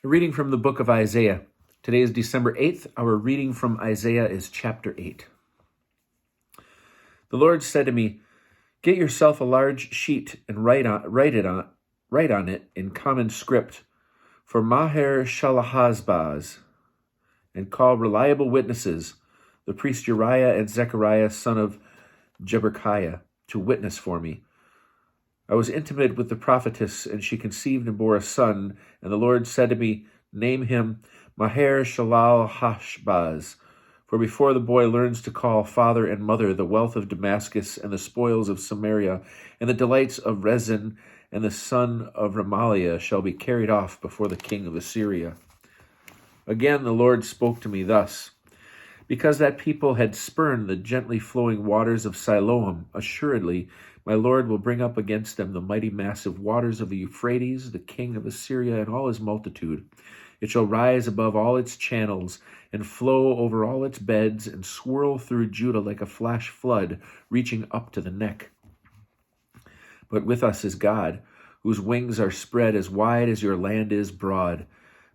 A reading from the book of Isaiah. Today is December 8th. Our reading from Isaiah is chapter 8. The Lord said to me, "Get yourself a large sheet and write on it in common script for Maher Shalahazbaz, and call reliable witnesses, the priest Uriah and Zechariah son of Jeberechiah, to witness for me. I was intimate with the prophetess, and she conceived and bore a son. And the Lord said to me, Name him Maher Shalal Hashbaz. For before the boy learns to call father and mother, the wealth of Damascus and the spoils of Samaria and the delights of Rezin and the son of Remaliah shall be carried off before the king of Assyria." Again the Lord spoke to me thus: "Because that people had spurned the gently flowing waters of Siloam, assuredly my Lord will bring up against them the mighty massive waters of the Euphrates, the king of Assyria, and all his multitude. It shall rise above all its channels, and flow over all its beds, and swirl through Judah like a flash flood, reaching up to the neck. But with us is God, whose wings are spread as wide as your land is broad.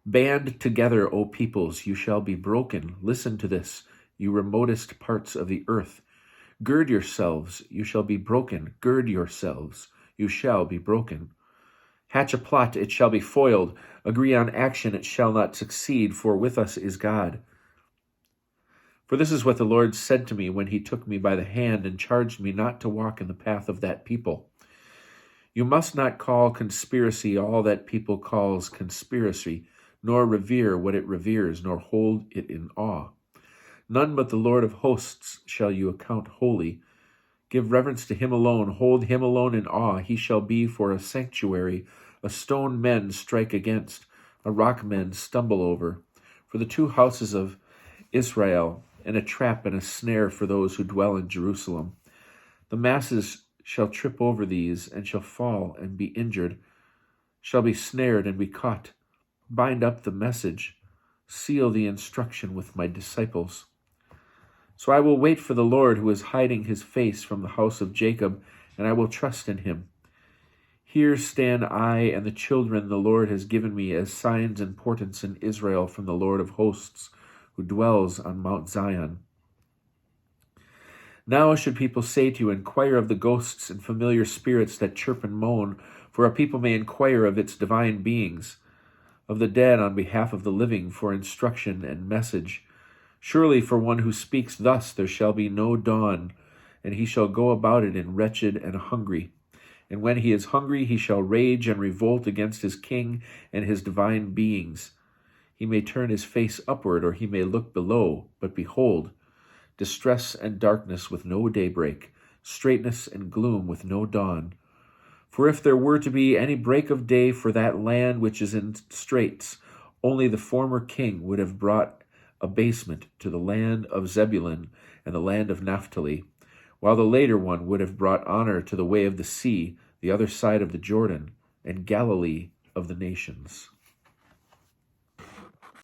Band together, O peoples, you shall be broken. Listen to this, you remotest parts of the earth. Gird yourselves, you shall be broken. Gird yourselves, you shall be broken. Hatch a plot, it shall be foiled. Agree on action, it shall not succeed, for with us is God. For this is what the Lord said to me when he took me by the hand and charged me not to walk in the path of that people. You must not call conspiracy all that people calls conspiracy, nor revere what it reveres, nor hold it in awe. None but the Lord of hosts shall you account holy. Give reverence to him alone, hold him alone in awe. He shall be for a sanctuary, a stone men strike against, a rock men stumble over, for the two houses of Israel, and a trap and a snare for those who dwell in Jerusalem. The masses shall trip over these, and shall fall and be injured, shall be snared and be caught. Bind up the message, seal the instruction with my disciples. So I will wait for the Lord, who is hiding his face from the house of Jacob, and I will trust in him. Here stand I and the children the Lord has given me as signs and portents in Israel from the Lord of hosts, who dwells on Mount Zion. Now should people say to you, Inquire of the ghosts and familiar spirits that chirp and moan, for a people may inquire of its divine beings, of the dead on behalf of the living, for instruction and message. Surely for one who speaks thus there shall be no dawn, and he shall go about it in wretched and hungry. And when he is hungry, he shall rage and revolt against his king and his divine beings. He may turn his face upward, or he may look below, but behold, distress and darkness with no daybreak, straightness and gloom with no dawn. For if there were to be any break of day for that land which is in straits, only the former king would have brought abasement to the land of Zebulun and the land of Naphtali, while the later one would have brought honor to the way of the sea, the other side of the Jordan, and Galilee of the nations."